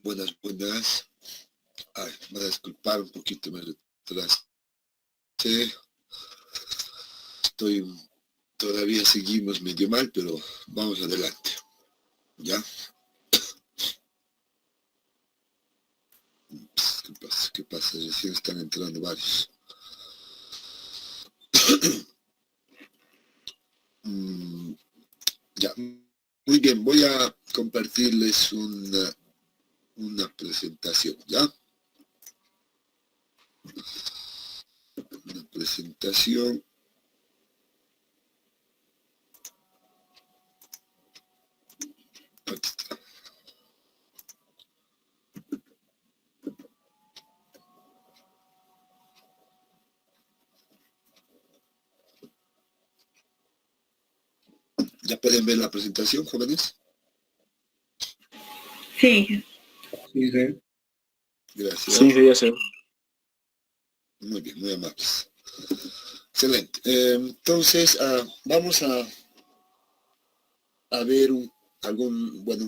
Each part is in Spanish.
Buenas, buenas. Ay, me voy a disculpar un poquito, me retrasé. Todavía seguimos medio mal, pero vamos adelante. ¿Ya? ¿Qué pasa? ¿Qué pasa? Recién están entrando varios. Ya. Muy bien, voy a compartirles una presentación, ¿ya? Una presentación. Aquí está. ¿Ya pueden ver la presentación, jóvenes? Sí. Sí, sí. Gracias. Sí, ya sé. Muy bien, muy amables. Excelente. Entonces, vamos a ver un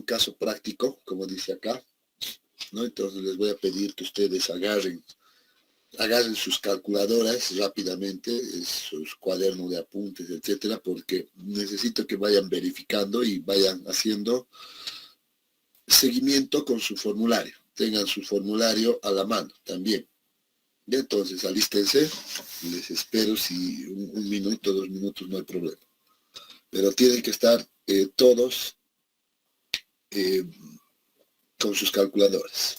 caso práctico, como dice acá, ¿no? Entonces les voy a pedir que ustedes agarren sus calculadoras rápidamente, sus cuadernos de apuntes, etcétera, porque necesito que vayan verificando y vayan haciendo seguimiento con su formulario. Tengan su formulario a la mano también. Y entonces alístense, les espero si un minuto, 2 minutos, no hay problema. Pero tienen que estar todos con sus calculadoras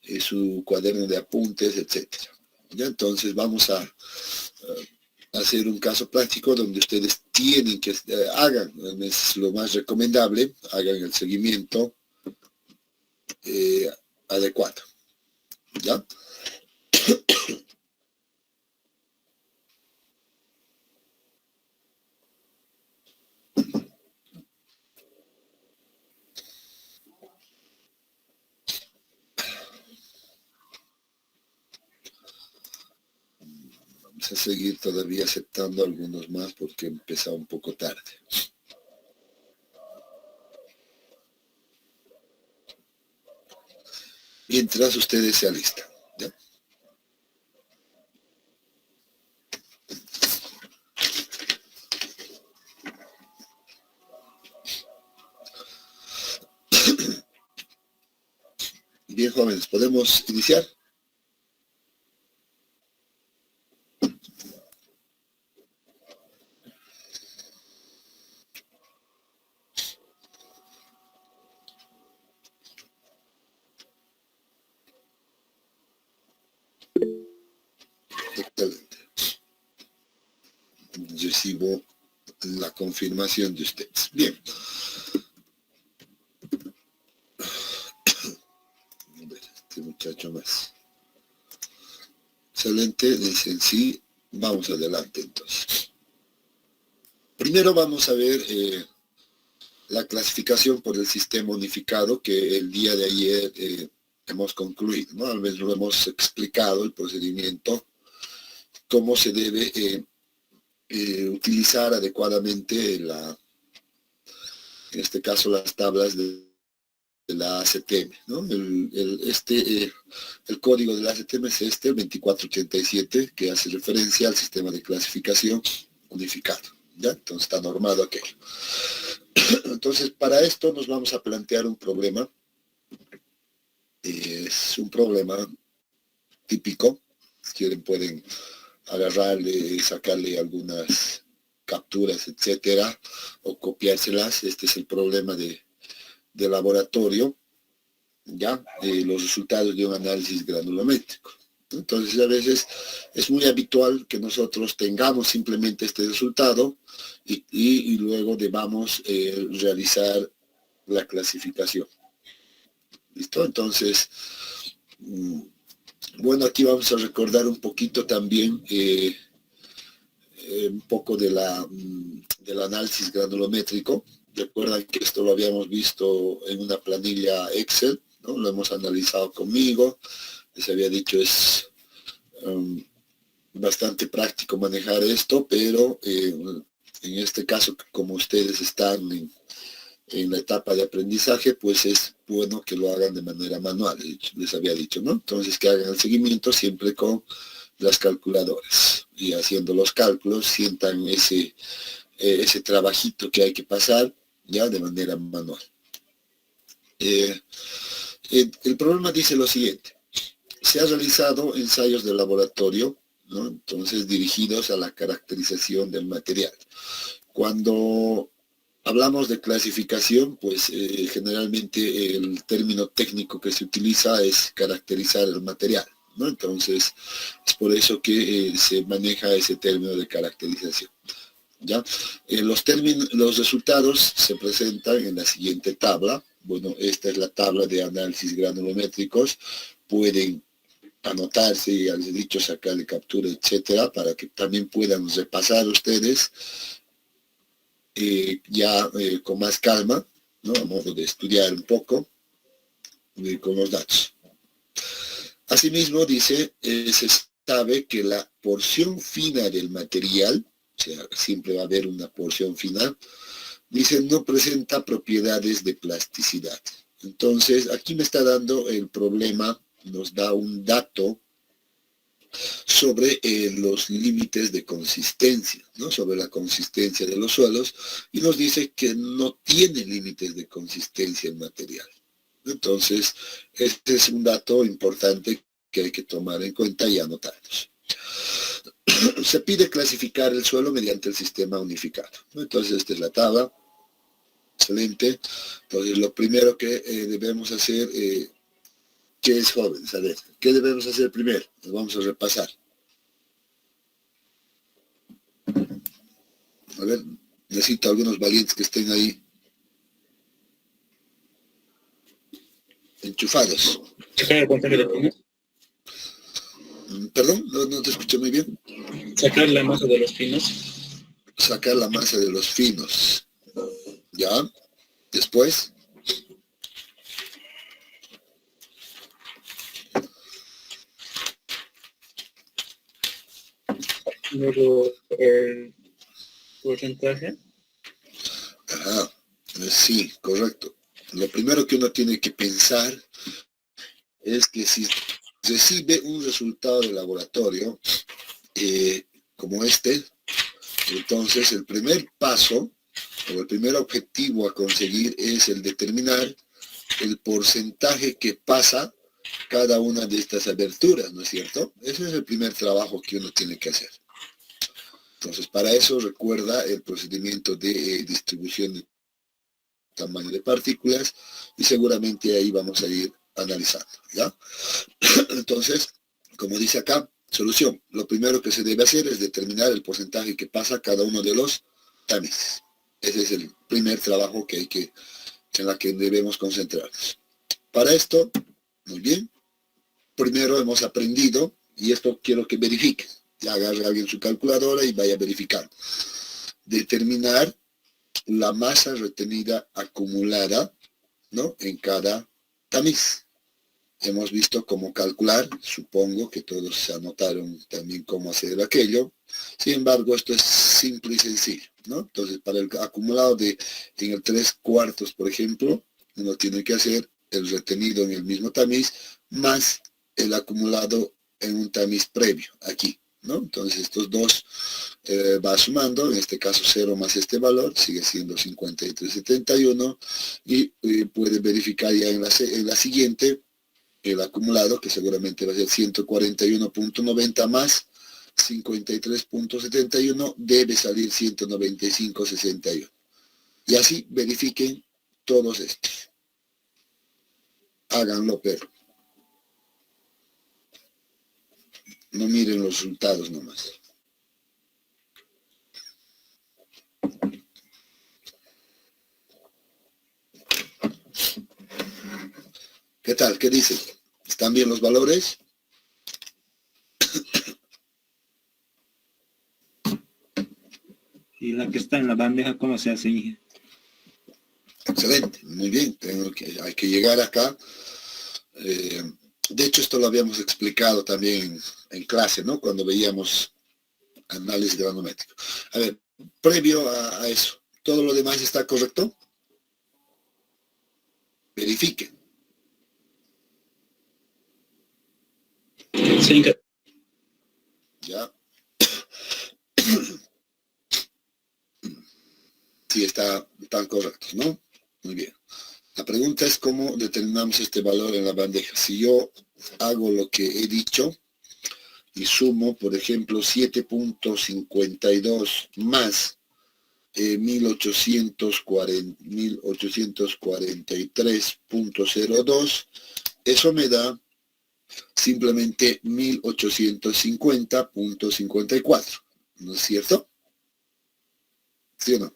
y su cuaderno de apuntes, etcétera. ¿Ya? Entonces vamos a hacer un caso práctico donde ustedes tienen que hagan, es lo más recomendable, hagan el seguimiento adecuado. ¿Ya? Vamos a seguir todavía aceptando algunos más porque empezó un poco tarde. Mientras ustedes se alistan. ¿Ya? Bien, jóvenes, ¿podemos iniciar? Excelente. Recibo la confirmación de ustedes. Bien. A ver, este muchacho más. Excelente, dicen sí. Vamos adelante entonces. Primero vamos a ver la clasificación por el sistema unificado que el día de ayer hemos concluido, ¿no? Al menos lo hemos explicado el procedimiento, cómo se debe utilizar adecuadamente en este caso las tablas de la ACTM, ¿no? El código de la ACTM es el 2487, que hace referencia al sistema de clasificación unificado, ¿ya? Entonces está normado aquello. Entonces, para esto nos vamos a plantear un problema. Es un problema típico. Si quieren pueden agarrarle, sacarle algunas capturas, etcétera, o copiárselas. Este es el problema de laboratorio, ya, de los resultados de un análisis granulométrico. Entonces, a veces es muy habitual que nosotros tengamos simplemente este resultado y luego debamos realizar la clasificación. ¿Listo? Entonces, bueno, aquí vamos a recordar un poquito también un poco del análisis granulométrico. Recuerdan que esto lo habíamos visto en una planilla Excel, ¿no? Lo hemos analizado conmigo. Les había dicho, es bastante práctico manejar esto, pero en este caso, como ustedes están en la etapa de aprendizaje, pues es bueno que lo hagan de manera manual, les había dicho, ¿no? Entonces que hagan el seguimiento siempre con las calculadoras y haciendo los cálculos sientan ese trabajito que hay que pasar ya de manera manual. El programa dice lo siguiente: se han realizado ensayos de laboratorio, ¿no? Entonces dirigidos a la caracterización del material. Cuando hablamos de clasificación, pues generalmente el término técnico que se utiliza es caracterizar el material, ¿no? Entonces es por eso que se maneja ese término de caracterización. ¿Ya? Los resultados se presentan en la siguiente tabla. Bueno, esta es la tabla de análisis granulométricos. Pueden anotarse, ya les he dicho, sacarle captura, etcétera, para que también puedan repasar ustedes con más calma, ¿no? A modo de estudiar un poco con los datos. Asimismo, dice, se sabe que la porción fina del material, o sea, siempre va a haber una porción final, dice, no presenta propiedades de plasticidad. Entonces, aquí me está dando el problema, nos da un dato sobre los límites de consistencia, ¿no? Sobre la consistencia de los suelos, y nos dice que no tiene límites de consistencia el material. Entonces, este es un dato importante que hay que tomar en cuenta y anotarnos. Se pide clasificar el suelo mediante el sistema unificado, ¿no? Entonces, esta es la tabla. Excelente. Entonces, lo primero que debemos hacer, ¿qué es, jóvenes? A ver, ¿qué debemos hacer primero? Nos vamos a repasar. A ver, necesito algunos valientes que estén ahí enchufados. Sacar el puntaje de pinos. Perdón, no te escuché muy bien. Sacar la masa de los pinos. Sacar la masa de los finos. ¿Ya? Después. Luego el porcentaje. Ajá, sí, correcto. Lo primero que uno tiene que pensar es que si recibe un resultado de laboratorio como este, entonces el primer paso o el primer objetivo a conseguir es el determinar el porcentaje que pasa cada una de estas aberturas, ¿no es cierto? Ese es el primer trabajo que uno tiene que hacer. Entonces, para eso recuerda el procedimiento de distribución de tamaño de partículas y seguramente ahí vamos a ir analizando, ¿ya? Entonces, como dice acá, solución. Lo primero que se debe hacer es determinar el porcentaje que pasa cada uno de los tamices. Ese es el primer trabajo en la que debemos concentrarnos. Para esto, muy bien, primero hemos aprendido, y esto quiero que verifiquen, ya agarre alguien su calculadora y vaya a verificar. Determinar la masa retenida acumulada, ¿no? En cada tamiz. Hemos visto cómo calcular, supongo que todos se anotaron también cómo hacer aquello. Sin embargo, esto es simple y sencillo, ¿no? Entonces, para el acumulado en el 3/4, por ejemplo, uno tiene que hacer el retenido en el mismo tamiz más el acumulado en un tamiz previo, aquí, ¿no? Entonces, estos dos va sumando, en este caso 0 más este valor, sigue siendo 53,71 y puede verificar ya en la siguiente el acumulado, que seguramente va a ser 141.90 más 53.71, debe salir 195.61. Y así verifiquen todos estos. Háganlo, pero no miren los resultados nomás. ¿Qué tal? ¿Qué dicen? ¿Están bien los valores? Y la que está en la bandeja, ¿cómo se hace? Excelente, muy bien. Hay que llegar acá. De hecho, esto lo habíamos explicado también en clase, ¿no? Cuando veíamos análisis granulométrico. A ver, previo a eso, ¿todo lo demás está correcto? verifique. Sí, ¿Ya? Sí, están correctos, ¿no? Muy bien. La pregunta es cómo determinamos este valor en la bandeja. Si yo hago lo que he dicho y sumo, por ejemplo, 7.52 más 1843.02, eso me da simplemente 1850.54, ¿no es cierto? ¿Sí o no?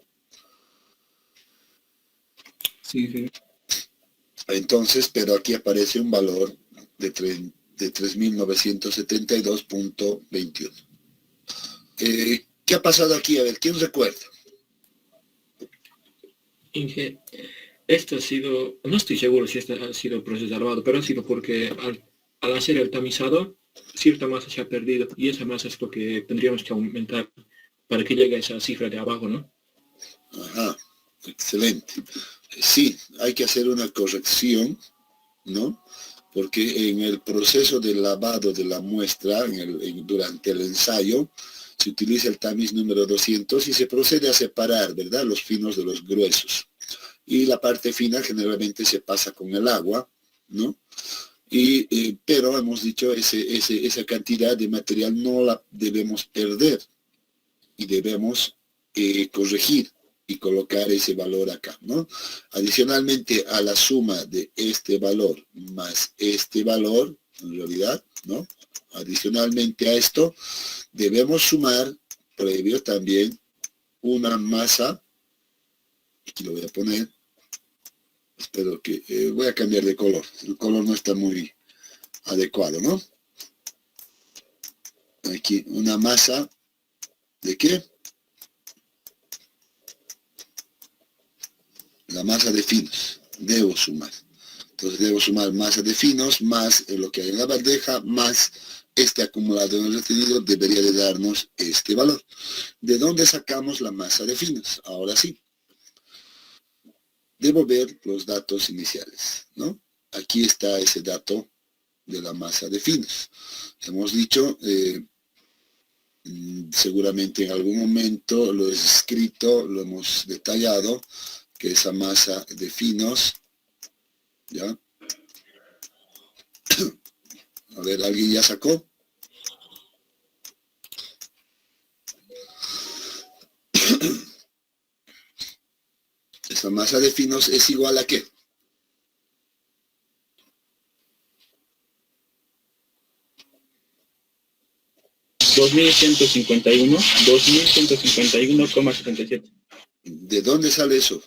Sí. Entonces, pero aquí aparece un valor de 3.972.21. ¿Qué ha pasado aquí? A ver, ¿quién recuerda? Inge, esto ha sido, no estoy seguro si este ha sido proceso de lavado, pero ha sido porque al hacer el tamizado, cierta masa se ha perdido y esa masa es lo que tendríamos que aumentar para que llegue a esa cifra de abajo, ¿no? Ajá, excelente. Sí, hay que hacer una corrección, ¿no? Porque en el proceso de lavado de la muestra, durante el ensayo, se utiliza el tamiz número 200 y se procede a separar, ¿verdad?, los finos de los gruesos. Y la parte fina generalmente se pasa con el agua, ¿no? Pero hemos dicho, esa cantidad de material no la debemos perder y debemos corregir y colocar ese valor acá, ¿no? Adicionalmente a la suma de este valor más este valor, en realidad, ¿no? Adicionalmente a esto, debemos sumar, previo también, una masa, aquí lo voy a poner, espero que, voy a cambiar de color, el color no está muy adecuado, ¿no? Aquí, una masa, ¿de qué? La masa de finos, debo sumar. Entonces debo sumar masa de finos más lo que hay en la bandeja más este acumulado en el retenido debería de darnos este valor. ¿De dónde sacamos la masa de finos? Ahora sí. Debo ver los datos iniciales, ¿no? Aquí está ese dato de la masa de finos. Hemos dicho, seguramente en algún momento lo he escrito, lo hemos detallado, que esa masa de finos, ¿ya? A ver, ¿alguien ya sacó? Esa masa de finos es igual a ¿qué? $2.151,77. ¿De dónde sale eso?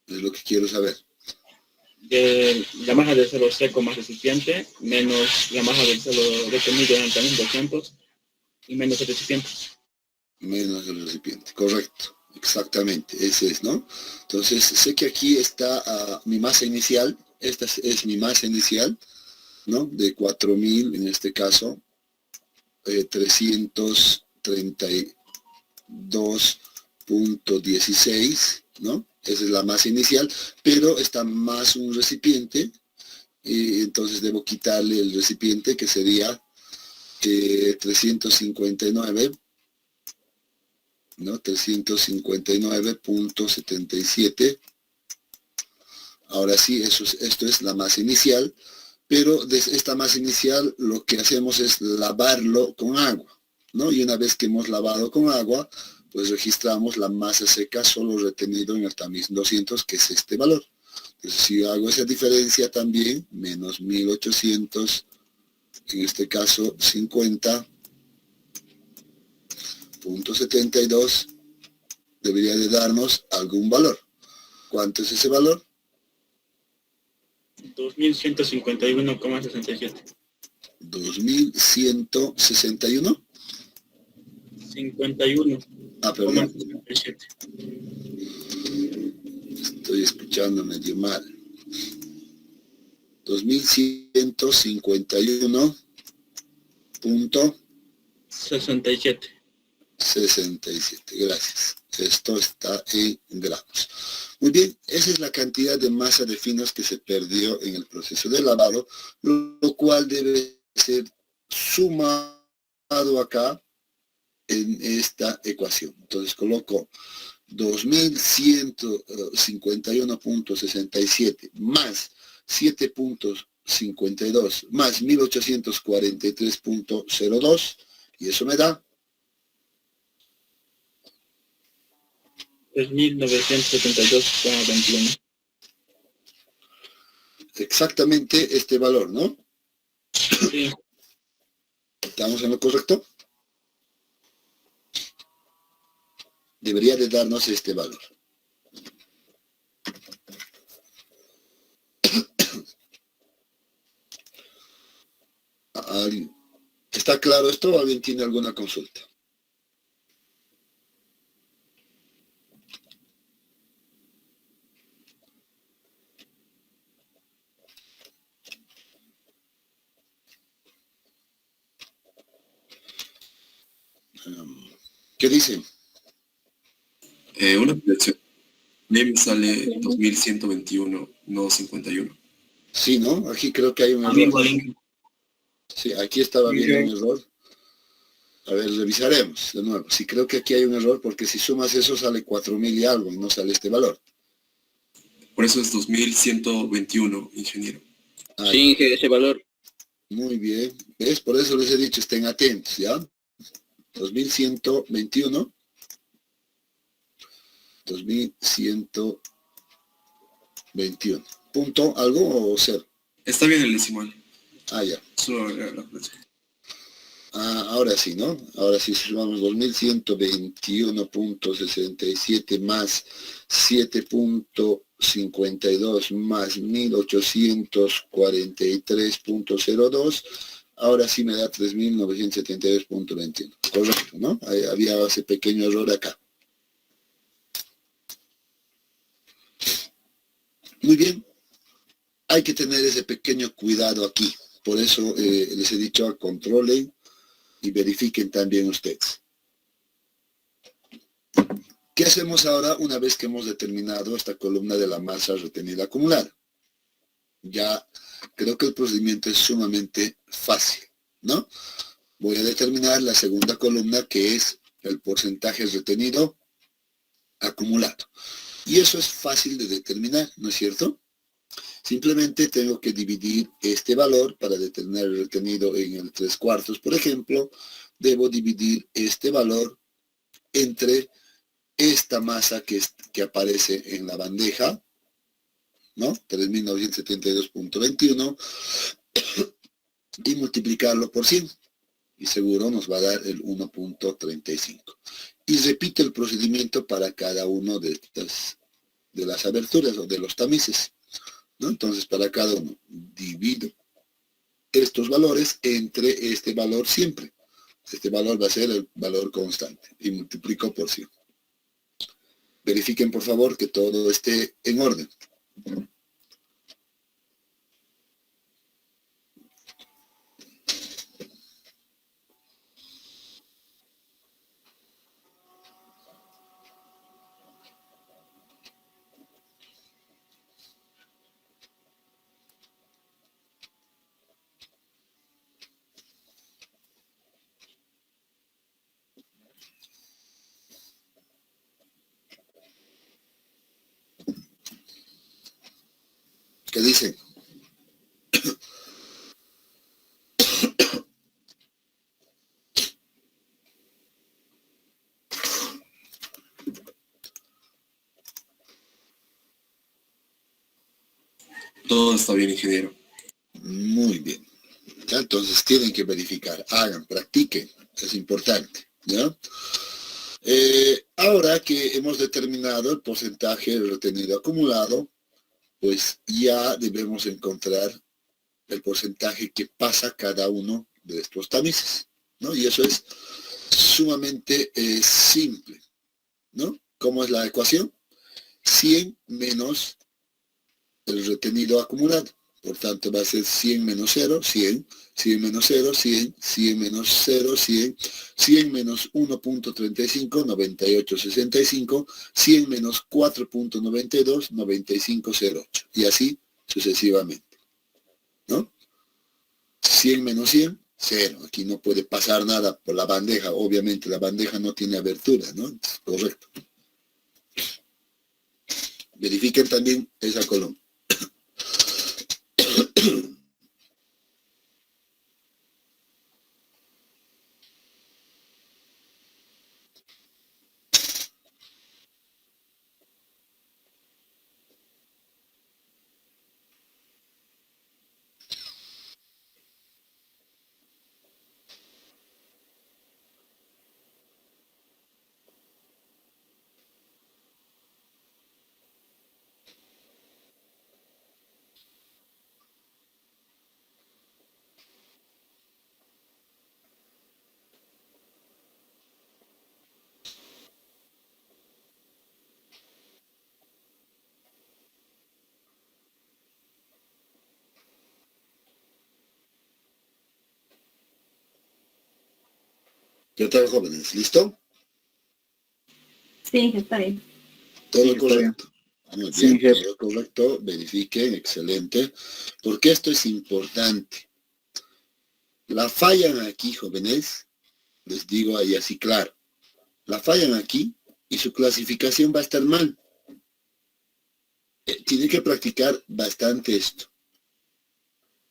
Es lo que quiero saber. De la masa del suelo seco más recipiente, menos la masa del suelo retenido en también 200 y menos el recipiente. Menos el recipiente, correcto. Exactamente, ese es, ¿no? Entonces, sé que aquí está mi masa inicial, esta es mi masa inicial, ¿no? De 4.000, en este caso, 332.16, ¿no? Esa es la masa inicial, pero está más un recipiente, y entonces debo quitarle el recipiente, que sería 359, ¿no? 359.77. Ahora sí, esto es la masa inicial, pero de esta masa inicial lo que hacemos es lavarlo con agua, ¿no? Y una vez que hemos lavado con agua, pues registramos la masa seca solo retenido en el tamiz 200, que es este valor. Entonces, si yo hago esa diferencia también, menos 1.800, en este caso 50.72, debería de darnos algún valor. ¿Cuánto es ese valor? 2.151,67. 2.161. 51,67. Ah, perdón. Estoy escuchando medio mal. 2.151.67. 67. Gracias. Esto está en gramos. Muy bien, esa es la cantidad de masa de finos que se perdió en el proceso de lavado, lo cual debe ser sumado acá en esta ecuación. Entonces coloco 2151.67 más 7.52 más 1843.02 y eso me da 3.972,21. exactamente este valor, ¿no? Sí. ¿Estamos en lo correcto? Debería de darnos este valor. ¿Está claro esto o alguien tiene alguna consulta? ¿Qué dicen? Una corrección. NEM sale 2121, no 51. Sí, ¿no? Aquí creo que hay un Amigo, error. link. Sí, aquí estaba viendo un error. A ver, revisaremos de nuevo. Sí, creo que aquí hay un error porque si sumas eso sale 4000 y algo y no sale este valor. Por eso es 2121, ingeniero. Sí, ese valor. Muy bien. ¿Ves? Por eso les he dicho, estén atentos, ¿ya? 2121. 2121. ¿Punto algo o cero? Está bien el decimal. Ah, ya. Solo agregar la corrección. Ah, ahora sí, ¿no? Ahora sí sumamos 2121.67 más 7.52 más 1843.02. Ahora sí me da 3.972.21. Correcto, ¿no? Había ese pequeño error acá. Muy bien. Hay que tener ese pequeño cuidado aquí. Por eso les he dicho, controlen y verifiquen también ustedes. ¿Qué hacemos ahora una vez que hemos determinado esta columna de la masa retenida acumulada? Ya creo que el procedimiento es sumamente fácil, ¿no? Voy a determinar la segunda columna, que es el porcentaje retenido acumulado. Y eso es fácil de determinar, ¿no es cierto? Simplemente tengo que dividir este valor para determinar el retenido en el 3/4, por ejemplo. Debo dividir este valor entre esta masa que aparece en la bandeja, ¿no? 3.972.21 y multiplicarlo por 100. Y seguro nos va a dar el 1.35. Y repito el procedimiento para cada uno de las aberturas o de los tamices, ¿no? Entonces, para cada uno, divido estos valores entre este valor siempre. Este valor va a ser el valor constante y multiplico por 100. Verifiquen, por favor, que todo esté en orden. ¿Qué dicen? Todo está bien, ingeniero. Muy bien. ¿Ya? Entonces tienen que verificar, hagan, practiquen, es importante, ¿ya? Ahora que hemos determinado el porcentaje retenido acumulado, pues ya debemos encontrar el porcentaje que pasa cada uno de estos tamices, ¿no? Y eso es sumamente simple, ¿no? ¿Cómo es la ecuación? 100 menos el retenido acumulado. Por tanto, va a ser 100 menos 0, 100, 100 menos 0, 100, 100 menos 0, 100, 100 menos 1.35, 98.65, 100 menos 4.92, 95.08. Y así sucesivamente, ¿no? 100 menos 100, 0. Aquí no puede pasar nada por la bandeja. Obviamente la bandeja no tiene abertura, ¿no? Correcto. Verifiquen también esa columna. ¿Qué tal, jóvenes? ¿Listo? Sí, está bien. Todo Sí, está correcto. Muy Sí, bien, jefe. todo correcto. Verifiquen, excelente. Porque esto es importante. La fallan aquí, jóvenes. Les digo ahí así claro. La fallan aquí y su clasificación va a estar mal. Tiene que practicar bastante esto.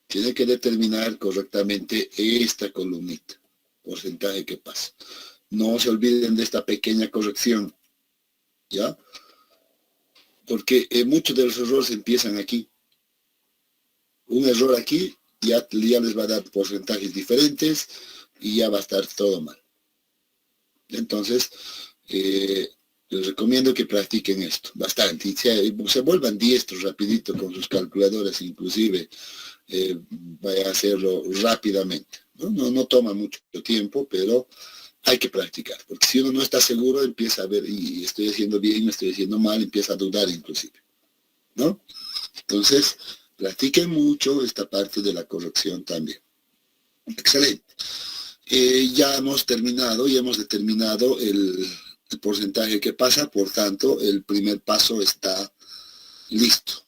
Tiene que determinar correctamente esta columnita. Porcentaje que pasa. No se olviden de esta pequeña corrección. ¿Ya? Porque muchos de los errores empiezan aquí. Un error aquí ya les va a dar porcentajes diferentes y ya va a estar todo mal. Entonces, les recomiendo que practiquen esto bastante y se vuelvan diestros rapidito con sus calculadoras, inclusive vaya a hacerlo rápidamente. No toma mucho tiempo, pero hay que practicar, porque si uno no está seguro, empieza a ver, y estoy haciendo bien, me estoy haciendo mal, empieza a dudar inclusive, ¿no? Entonces, practiquen mucho esta parte de la corrección también. Excelente. Ya hemos terminado y hemos determinado el porcentaje que pasa, por tanto, el primer paso está listo.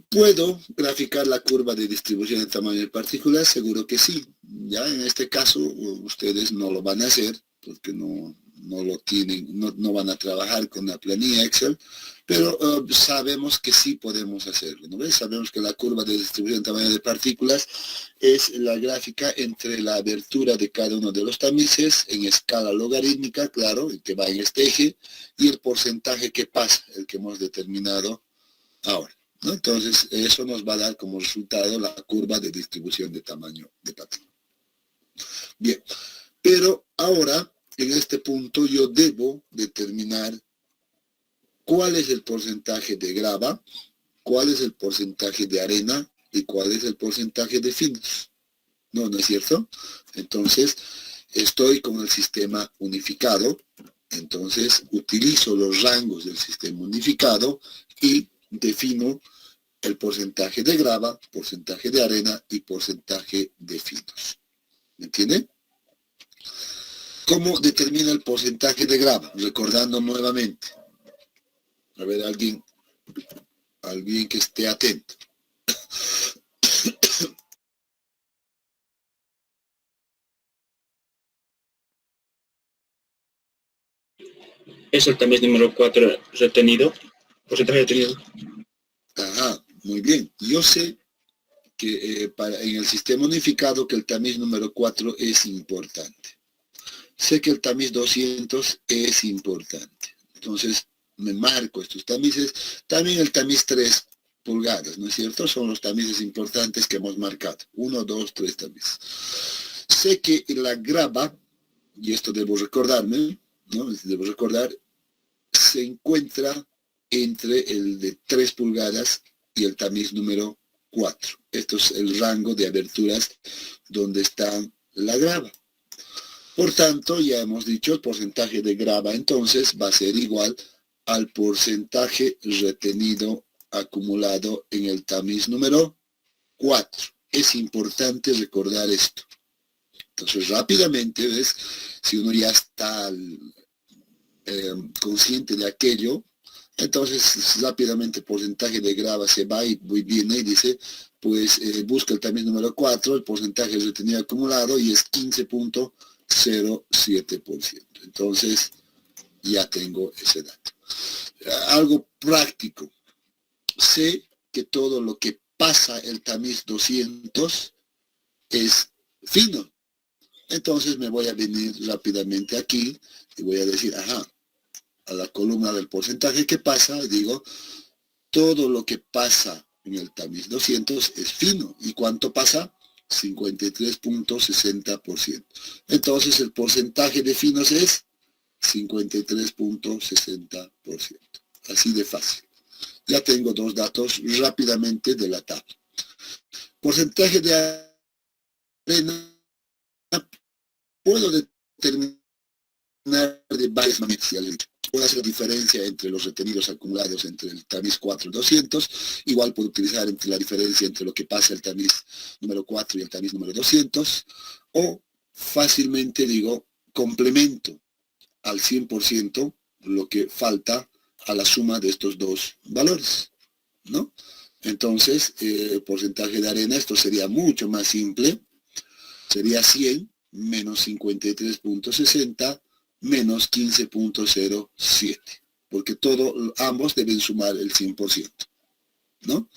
¿Puedo graficar la curva de distribución de tamaño de partículas? Seguro que sí. Ya en este caso ustedes no lo van a hacer porque no lo tienen, no van a trabajar con la planilla Excel, pero sabemos que sí podemos hacerlo, ¿no ves? Sabemos que la curva de distribución de tamaño de partículas es la gráfica entre la abertura de cada uno de los tamices en escala logarítmica, claro, el que va en este eje, y el porcentaje que pasa, el que hemos determinado ahora, ¿no? Entonces, eso nos va a dar como resultado la curva de distribución de tamaño de partícula. Bien, pero ahora, en este punto, yo debo determinar cuál es el porcentaje de grava, cuál es el porcentaje de arena y cuál es el porcentaje de finos. ¿No es cierto? Entonces, estoy con el sistema unificado, entonces utilizo los rangos del sistema unificado y defino el porcentaje de grava, porcentaje de arena y porcentaje de finos. ¿Me entienden? ¿Cómo determina el porcentaje de grava? Recordando nuevamente. A ver, alguien que esté atento. Es el tamiz número 4 retenido. Porcentaje retenido. Ajá, muy bien. Yo sé que en el sistema unificado que el tamiz número 4 es importante. Sé que el tamiz 200 es importante. Entonces, me marco estos tamices. También el tamiz 3 pulgadas, ¿no es cierto? Son los tamices importantes que hemos marcado. 1, 2, 3 tamices. Sé que la grava, y esto debo recordarme, ¿no? Debo recordar, se encuentra entre el de 3 pulgadas y el tamiz número 4. Esto es el rango de aberturas donde está la grava. Por tanto, ya hemos dicho, el porcentaje de grava entonces va a ser igual al porcentaje retenido acumulado en el tamiz número 4. Es importante recordar esto. Entonces, rápidamente, ¿ves? Si uno ya está consciente de aquello, entonces rápidamente el porcentaje de grava se va y viene y dice, pues busca el tamiz número 4, el porcentaje retenido acumulado y es 15.07%. Entonces, ya tengo ese dato. Algo práctico. Sé que todo lo que pasa el tamiz 200 es fino. Entonces me voy a venir rápidamente aquí y voy a decir, ajá, a la columna del porcentaje que pasa, digo, todo lo que pasa en el tamiz 200 es fino. ¿Y cuánto pasa? 53.60%. Entonces el porcentaje de finos es 53.60%. Así de fácil. Ya tengo dos datos rápidamente de la tabla. Porcentaje de arena puedo determinar de varias maneras. Puedo hacer la diferencia entre los retenidos acumulados entre el tamiz 4 y 200. Igual puedo utilizar la diferencia entre lo que pasa el tamiz número 4 y el tamiz número 200. O fácilmente digo, complemento al 100% lo que falta a la suma de estos dos valores, ¿no? Entonces, el porcentaje de arena, esto sería mucho más simple. Sería 100 menos 53.60 menos 15.07. Porque ambos deben sumar el 100%, ¿no?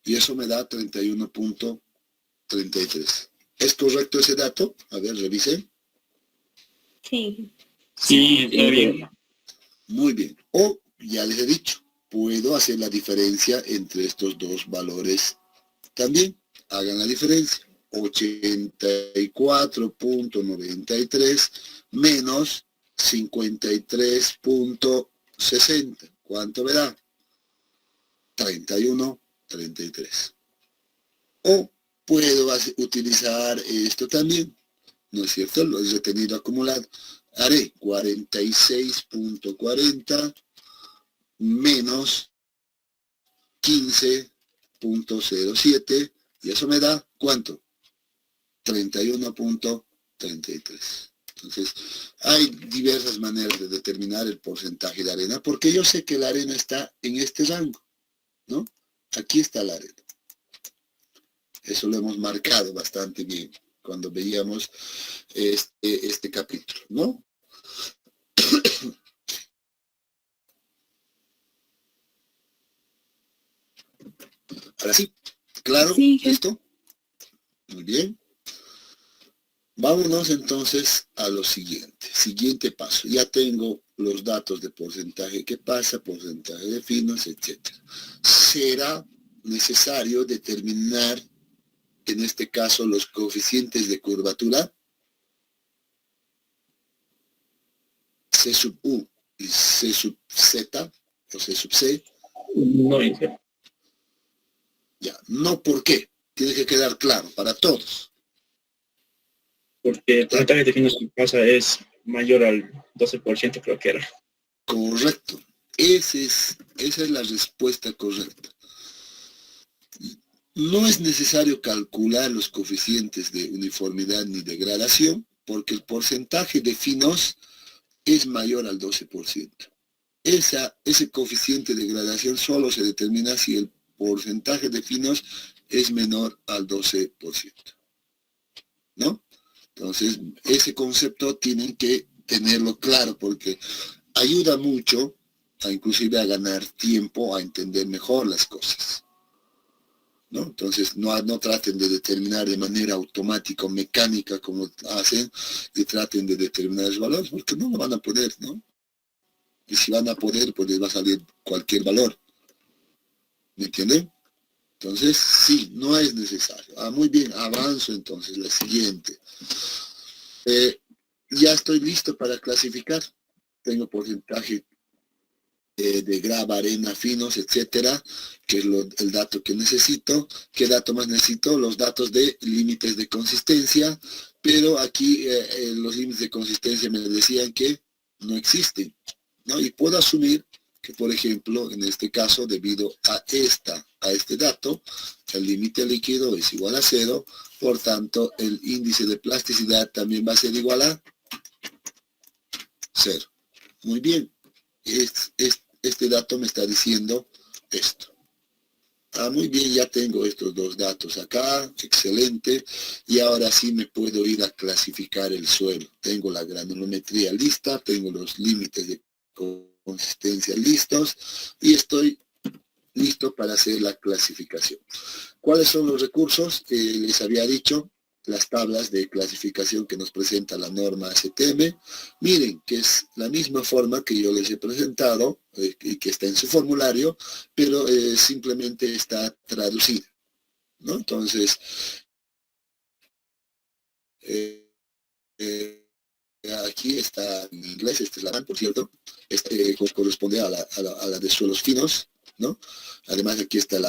Y eso me da 31.33. ¿Es correcto ese dato? A ver, revisen. Sí. Sí, está bien. Muy bien. O, ya les he dicho, puedo hacer la diferencia entre estos dos valores también. Hagan la diferencia. 84.93 menos 53.60. ¿Cuánto me da? 31.33. O puedo utilizar esto también, ¿no es cierto? Lo he retenido acumulado. Haré 46.40 menos 15.07 y eso me da, ¿cuánto? 31.33. Entonces, hay diversas maneras de determinar el porcentaje de arena, porque yo sé que la arena está en este rango, ¿no? Aquí está la arena. Eso lo hemos marcado bastante bien cuando veíamos este capítulo, ¿no? Ahora sí, ¿claro? Sí, ¿Listo? Muy bien. Vámonos entonces a lo siguiente. Siguiente paso. Ya tengo los datos de porcentaje que pasa, porcentaje de finos, etc. Será necesario determinar, en este caso, los coeficientes de curvatura C sub U y C sub Z o C sub C. No, Inge. Ya, no, ¿por qué? Tiene que quedar claro para todos. Porque el porcentaje de finos que pasa es mayor al 12%, creo que era. Correcto. Esa es la respuesta correcta. No es necesario calcular los coeficientes de uniformidad ni de gradación, porque el porcentaje de finos es mayor al 12%. Ese coeficiente de gradación solo se determina si el porcentaje de finos es menor al 12%. ¿No? Entonces, ese concepto tienen que tenerlo claro porque ayuda mucho inclusive a ganar tiempo, a entender mejor las cosas, ¿no? Entonces, no traten de determinar de manera automática o mecánica como hacen y traten de determinar los valores porque no lo van a poder, ¿no? Y si van a poder, pues les va a salir cualquier valor. ¿Me entienden? Entonces, sí, no es necesario. Muy bien, avanzo entonces, la siguiente. Ya estoy listo para clasificar. Tengo porcentaje de grava, arena, finos, etcétera, que es el dato que necesito. ¿Qué dato más necesito? Los datos de límites de consistencia, pero aquí los límites de consistencia me decían que no existen, ¿no? Y puedo asumir que, por ejemplo, en este caso, debido a este dato, el límite líquido es igual a 0, por tanto, el índice de plasticidad también va a ser igual a 0. Muy bien, este dato me está diciendo esto. Muy bien, ya tengo estos dos datos acá, excelente, y ahora sí me puedo ir a clasificar el suelo. Tengo la granulometría lista, tengo los límites de consistencia listos, y estoy listo para hacer la clasificación. ¿Cuáles son los recursos? Les había dicho, las tablas de clasificación que nos presenta la norma ACTM. Miren que es la misma forma que yo les he presentado y que está en su formulario, pero simplemente está traducida, ¿no? Entonces, aquí está en inglés, esta es la por cierto, corresponde a la de suelos finos, ¿no? Además aquí está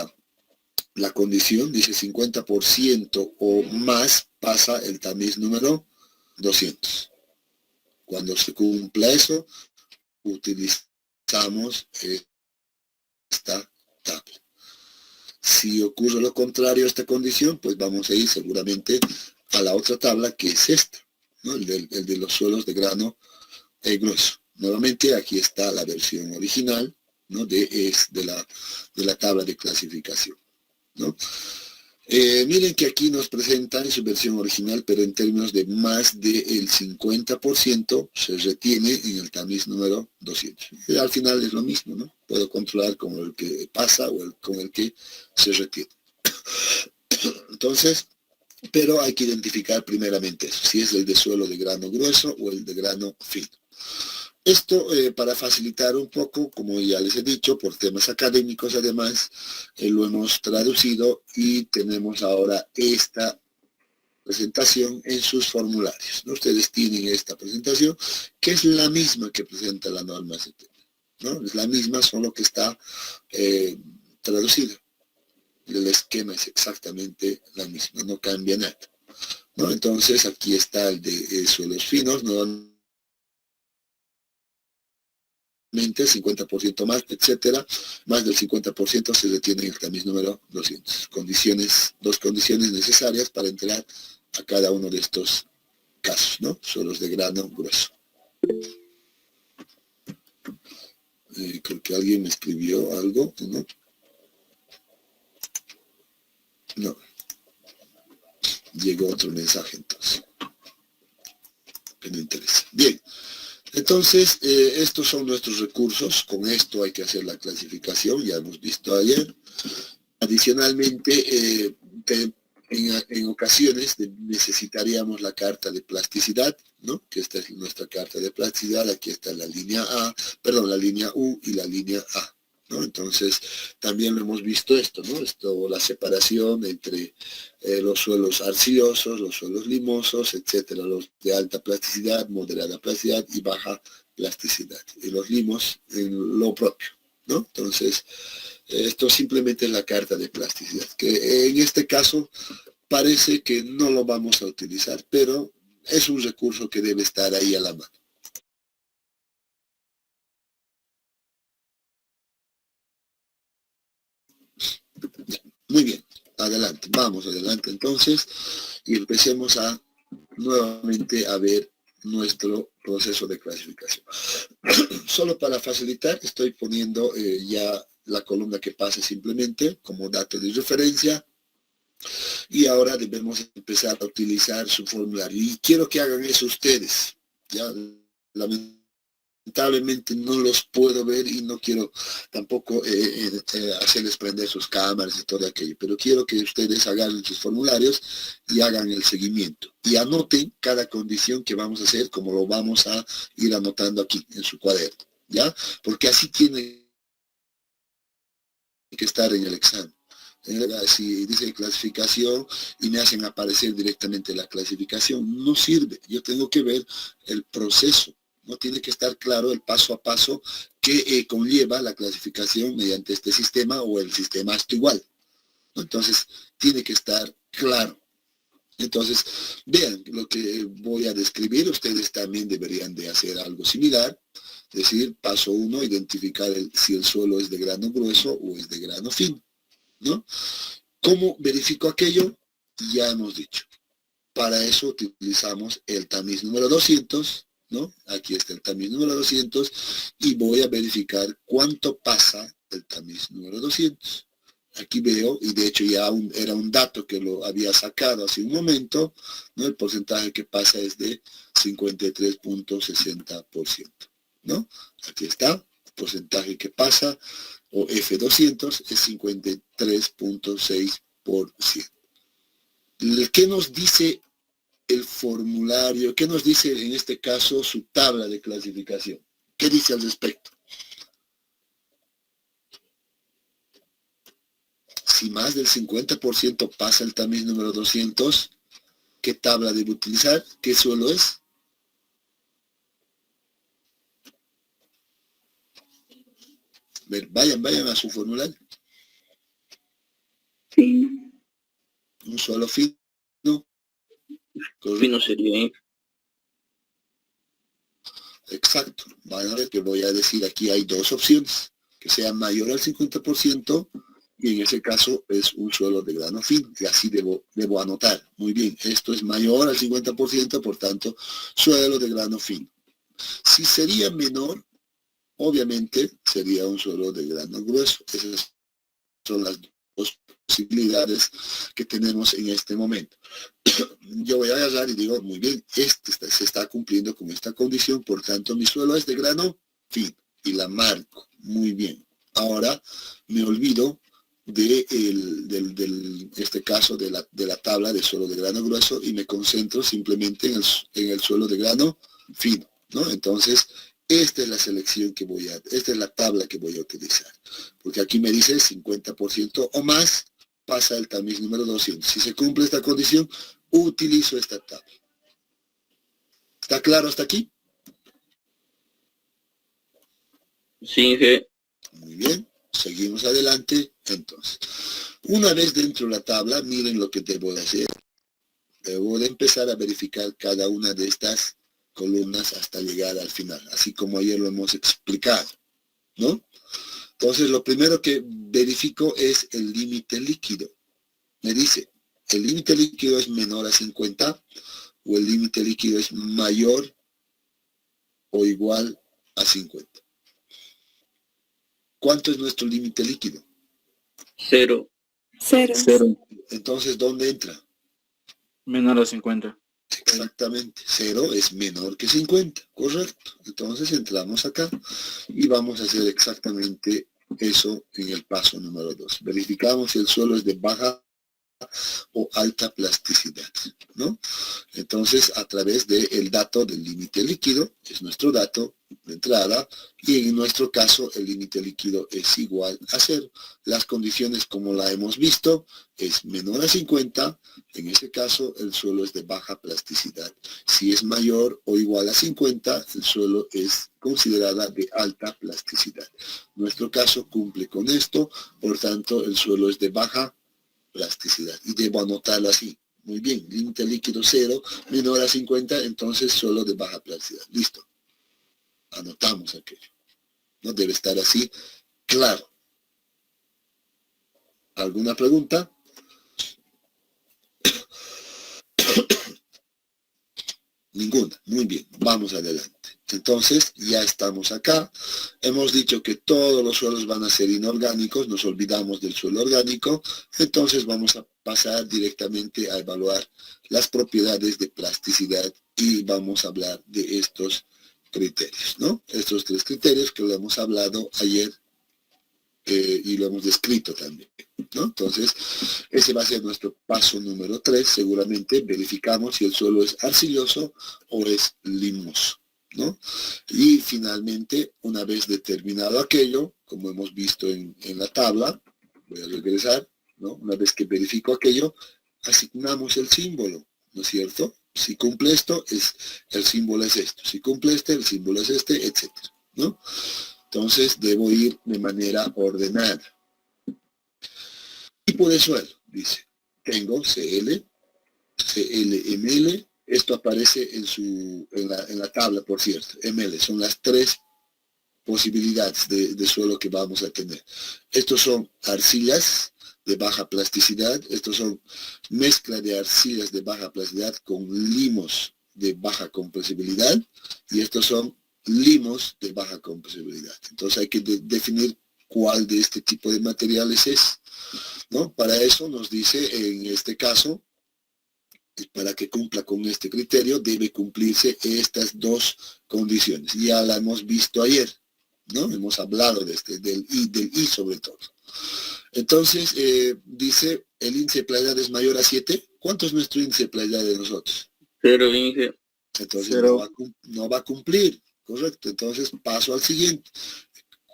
la condición, dice 50% o más pasa el tamiz número 200. Cuando se cumpla eso, utilizamos esta tabla. Si ocurre lo contrario a esta condición, pues vamos a ir seguramente a la otra tabla que es esta, ¿no? el de los suelos de grano grueso. Nuevamente aquí está la versión original, ¿no? de la tabla de clasificación, ¿no? Miren que aquí nos presentan su versión original, pero en términos de más del 50% se retiene en el tamiz número 200. Y al final es lo mismo, ¿no? Puedo controlar con el que pasa o con el que se retiene. Entonces, pero hay que identificar primeramente eso, si es el de suelo de grano grueso o el de grano fino. Esto para facilitar un poco, como ya les he dicho, por temas académicos además, lo hemos traducido y tenemos ahora esta presentación en sus formularios, ¿no? Ustedes tienen esta presentación, que es la misma que presenta la norma ACTM, ¿no? Es la misma, solo que está traducida. El esquema es exactamente la misma, no cambia nada, ¿no? Entonces aquí está el de suelos finos, no 50% más, etcétera, más del 50% se detiene en el tamiz número 200. Dos condiciones necesarias para entrar a cada uno de estos casos, ¿no? Suelos de grano grueso. Creo que alguien me escribió algo, ¿no? No. Llegó otro mensaje entonces, que no interesa. Bien. Entonces, estos son nuestros recursos. Con esto hay que hacer la clasificación, ya hemos visto ayer. Adicionalmente, en ocasiones necesitaríamos la carta de plasticidad, ¿no? Que esta es nuestra carta de plasticidad. Aquí está la línea la línea U y la línea A, ¿no? Entonces, también lo hemos visto esto, ¿no? La separación entre los suelos arcillosos, los suelos limosos, etcétera, los de alta plasticidad, moderada plasticidad y baja plasticidad. Y los limos en lo propio, ¿no? Entonces, esto simplemente es la carta de plasticidad, que en este caso parece que no lo vamos a utilizar, pero es un recurso que debe estar ahí a la mano. Muy bien, adelante, vamos adelante entonces y empecemos nuevamente a ver nuestro proceso de clasificación. Solo para facilitar estoy poniendo ya la columna que pasa simplemente como dato de referencia y ahora debemos empezar a utilizar su formulario y quiero que hagan eso ustedes. Ya lamentablemente no los puedo ver y no quiero tampoco hacerles prender sus cámaras y todo aquello, pero quiero que ustedes hagan sus formularios y hagan el seguimiento y anoten cada condición que vamos a hacer, como lo vamos a ir anotando aquí en su cuaderno, ¿ya? Porque así tiene que estar en el examen. Si dice clasificación y me hacen aparecer directamente la clasificación, no sirve. Yo tengo que ver el proceso. No tiene que estar claro el paso a paso que conlleva la clasificación mediante este sistema o el sistema esto igual, ¿no? Entonces, tiene que estar claro. Entonces, vean lo que voy a describir. Ustedes también deberían de hacer algo similar. Es decir, paso 1, identificar si el suelo es de grano grueso o es de grano fino, ¿no? ¿Cómo verifico aquello? Ya hemos dicho. Para eso utilizamos el tamiz número 200, ¿no? Aquí está el tamiz número 200 y voy a verificar cuánto pasa el tamiz número 200. Aquí veo, y de hecho ya era un dato que lo había sacado hace un momento, ¿no? El porcentaje que pasa es de 53.60%, ¿no? Aquí está, el porcentaje que pasa, o F200, es 53.6%. ¿Qué nos dice el formulario? ¿Qué nos dice en este caso su tabla de clasificación? ¿Qué dice al respecto? Si más del 50% pasa el tamiz número 200, ¿qué tabla debe utilizar? ¿Qué suelo es? Vayan a su formulario. Sí. Un suelo fino. Fino sería, ¿eh? Exacto. Van a ver que voy a decir aquí hay dos opciones. Que sea mayor al 50% y en ese caso es un suelo de grano fino. Y así debo anotar. Muy bien, esto es mayor al 50%, por tanto, suelo de grano fino. Si sería menor, obviamente sería un suelo de grano grueso. Esas son las dos posibilidades que tenemos en este momento. Yo voy a agarrar y digo, muy bien, se está cumpliendo con esta condición, por tanto mi suelo es de grano fino y la marco. Muy bien. Ahora me olvido de este caso de la tabla de suelo de grano grueso y me concentro simplemente en el suelo de grano fino, ¿no? Entonces, esta es la selección esta es la tabla que voy a utilizar. Porque aquí me dice 50% o más pasa el tamiz número 200. Si se cumple esta condición, utilizo esta tabla. ¿Está claro hasta aquí? Sí, Inge. Muy bien, seguimos adelante. Entonces, una vez dentro de la tabla, miren lo que debo de hacer. Debo de empezar a verificar cada una de estas columnas hasta llegar al final, así como ayer lo hemos explicado, ¿no? Entonces, lo primero que verifico es el límite líquido. Me dice, ¿el límite líquido es menor a 50 o el límite líquido es mayor o igual a 50? ¿Cuánto es nuestro límite líquido? 0. 0. Entonces, ¿dónde entra? Menor a 50. Exactamente, 0 es menor que 50, correcto. Entonces entramos acá y vamos a hacer exactamente eso en el paso número 2. Verificamos si el suelo es de baja o alta plasticidad, ¿no? Entonces, a través del dato del límite líquido, que es nuestro dato de entrada, y en nuestro caso el límite líquido es igual a 0. Las condiciones, como la hemos visto, es menor a 50, en ese caso el suelo es de baja plasticidad. Si es mayor o igual a 50, el suelo es considerada de alta plasticidad. Nuestro caso cumple con esto, por tanto el suelo es de baja plasticidad. Y debo anotarlo así. Muy bien, límite líquido 0, menor a 50, entonces suelo de baja plasticidad. Listo. Anotamos aquello. No debe estar así. Claro. ¿Alguna pregunta? Ninguna. Muy bien. Vamos adelante. Entonces, ya estamos acá. Hemos dicho que todos los suelos van a ser inorgánicos. Nos olvidamos del suelo orgánico. Entonces, vamos a pasar directamente a evaluar las propiedades de plasticidad y vamos a hablar de estos criterios, ¿no? Estos 3 criterios que lo hemos hablado ayer y lo hemos descrito también, ¿no? Entonces, ese va a ser nuestro paso número 3. Seguramente verificamos si el suelo es arcilloso o es limoso, ¿no? Y finalmente, una vez determinado aquello, como hemos visto en la tabla, voy a regresar, ¿no? Una vez que verifico aquello, asignamos el símbolo, ¿no es cierto? Si cumple esto, el símbolo es esto. Si cumple este, el símbolo es este, etcétera, ¿no? Entonces debo ir de manera ordenada. Tipo de suelo, dice. Tengo CL, CL, ML. Esto aparece en la tabla, por cierto. ML son las 3 posibilidades de suelo que vamos a tener. Estos son arcillas de baja plasticidad, estos son mezcla de arcillas de baja plasticidad con limos de baja compresibilidad y estos son limos de baja compresibilidad. Entonces hay que definir cuál de este tipo de materiales es, ¿no? Para eso nos dice en este caso, para que cumpla con este criterio debe cumplirse estas dos condiciones. Ya la hemos visto ayer, ¿no? Hemos hablado de del I sobre todo. Entonces, dice, el índice de plagiedad es mayor a 7. ¿Cuánto es nuestro índice de plagiedad de nosotros? 0, Inge. Entonces Cero. no va a cumplir, correcto. Entonces paso al siguiente.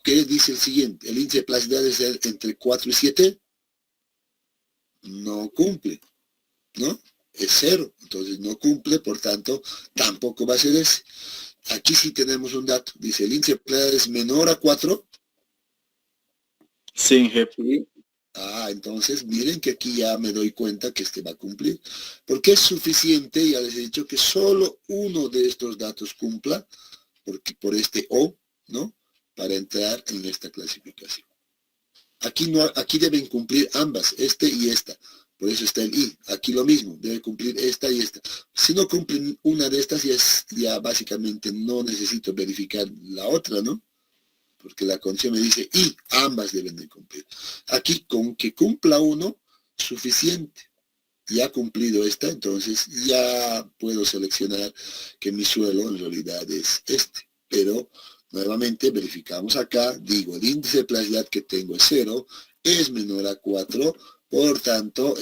¿Qué dice el siguiente? ¿El índice de plagiedad es entre 4 y 7? No cumple, ¿no? Es 0. Entonces no cumple, por tanto, tampoco va a ser ese. Aquí sí tenemos un dato. Dice, el índice de plagiedad es menor a 4. Sí, Inge. Sí. Ah, entonces miren que aquí ya me doy cuenta que este va a cumplir. Porque es suficiente, ya les he dicho, que solo uno de estos datos cumpla, porque por este O, ¿no? Para entrar en esta clasificación. Aquí, no, aquí deben cumplir ambas, este y esta. Por eso está el I. Aquí lo mismo, debe cumplir esta y esta. Si no cumplen una de estas, ya básicamente no necesito verificar la otra, ¿no? Porque la condición me dice y ambas deben de cumplir. Aquí con que cumpla uno, suficiente. Ya ha cumplido esta, entonces ya puedo seleccionar que mi suelo en realidad es este. Pero nuevamente verificamos acá, digo, el índice de plagiedad que tengo es 0, es menor a 4, por tanto,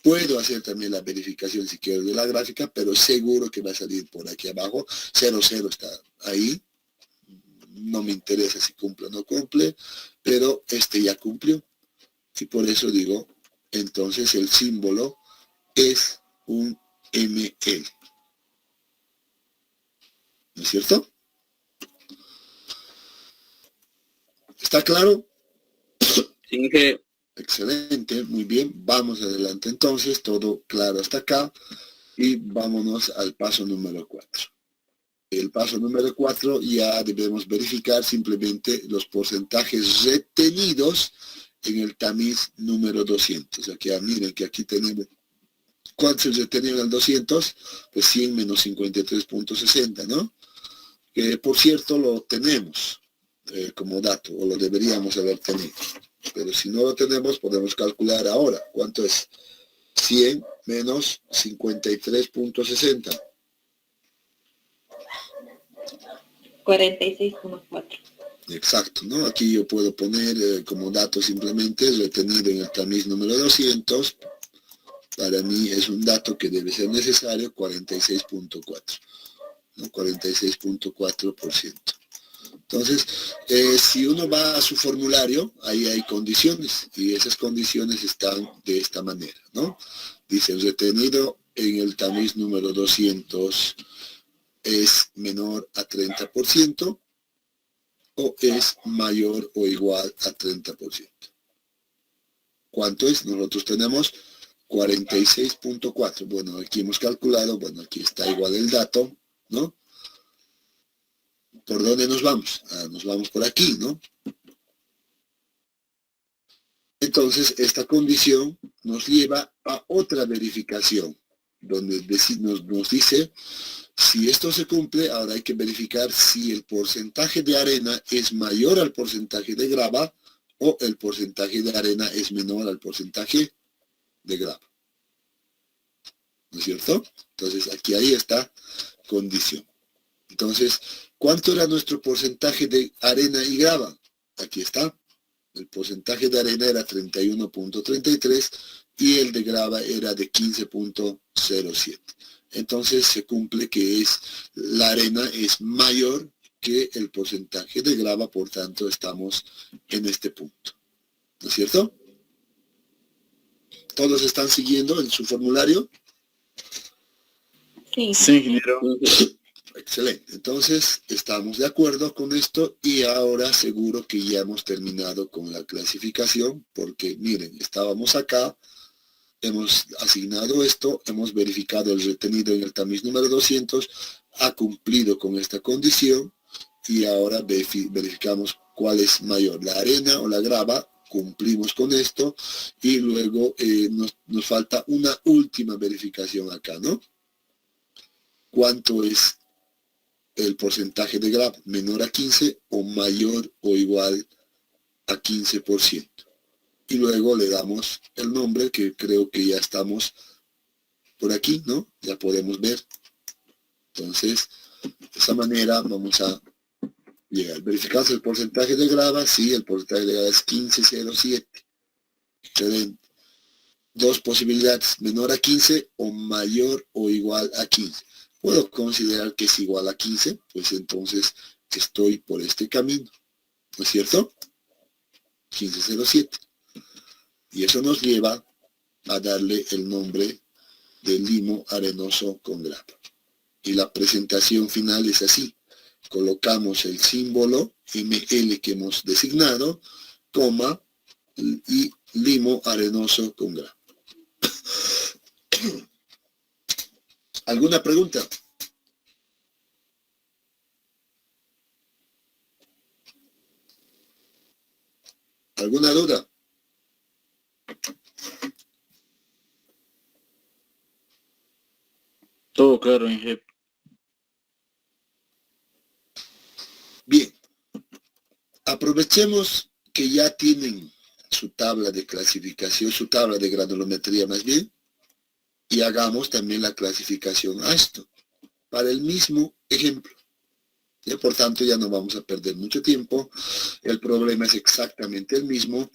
puedo hacer también la verificación si quiero de la gráfica, pero seguro que va a salir por aquí abajo, 0, 0 está ahí. No me interesa si cumple o no cumple, pero este ya cumplió. Y por eso digo, entonces el símbolo es un ML. ¿No es cierto? ¿Está claro? Sí, Inge. Excelente, muy bien. Vamos adelante entonces, todo claro hasta acá. Y vámonos al paso número 4. El paso número 4 ya debemos verificar simplemente los porcentajes retenidos en el tamiz número 200. Aquí miren que aquí tenemos, ¿cuánto se retenido en el 200? Pues 100 menos 53.60, ¿no? Que por cierto lo tenemos como dato, o lo deberíamos haber tenido. Pero si no lo tenemos, podemos calcular ahora. ¿Cuánto es? 100 menos 53.60. 46,4. Exacto, ¿no? Aquí yo puedo poner como dato simplemente retenido en el tamiz número 200. Para mí es un dato que debe ser necesario, 46.4, ¿no? 46.4%. Entonces, si uno va a su formulario, ahí hay condiciones, y esas condiciones están de esta manera, ¿no? Dice, el retenido en el tamiz número 200 es menor a 30% o es mayor o igual a 30%. ¿Cuánto es? Nosotros tenemos 46.4. Bueno, aquí hemos calculado, bueno, aquí está igual el dato, ¿no? ¿Por dónde nos vamos? Nos vamos por aquí, ¿no? Entonces, esta condición nos lleva a otra verificación, donde nos dice, si esto se cumple, ahora hay que verificar si el porcentaje de arena es mayor al porcentaje de grava o el porcentaje de arena es menor al porcentaje de grava. ¿No es cierto? Entonces, aquí ahí está condición. Entonces, ¿cuánto era nuestro porcentaje de arena y grava? Aquí está. El porcentaje de arena era 31.33 y el de grava era de 15.07. Entonces se cumple que la arena es mayor que el porcentaje de grava, por tanto estamos en este punto. ¿No es cierto? ¿Todos están siguiendo en su formulario? Sí. Sí, ingeniero. Excelente. Entonces, estamos de acuerdo con esto y ahora seguro que ya hemos terminado con la clasificación porque, miren, estábamos acá, hemos asignado esto, hemos verificado el retenido en el tamiz número 200, ha cumplido con esta condición y ahora verificamos cuál es mayor, la arena o la grava. Cumplimos con esto y luego nos falta una última verificación acá, ¿no? ¿Cuánto es el porcentaje de grava? ¿Menor a 15 o mayor o igual a 15%? Y luego le damos el nombre, que creo que ya estamos por aquí, ¿no? Ya podemos ver. Entonces, de esa manera vamos a llegar. Verificamos el porcentaje de grava. Sí, el porcentaje de grava es 15,07. Excelente. Dos posibilidades, menor a 15 o mayor o igual a 15. Puedo considerar que es igual a 15, pues entonces estoy por este camino, ¿no es cierto? 15,07. Y eso nos lleva a darle el nombre de limo arenoso con grava. Y la presentación final es así. Colocamos el símbolo ML que hemos designado, coma, y limo arenoso con grava. ¿Alguna pregunta? ¿Alguna duda? Todo claro, Inge. Bien. Aprovechemos que ya tienen su tabla de clasificación, su tabla de granulometría más bien, y hagamos también la clasificación a esto, para el mismo ejemplo. Y por tanto ya no vamos a perder mucho tiempo, el problema es exactamente el mismo,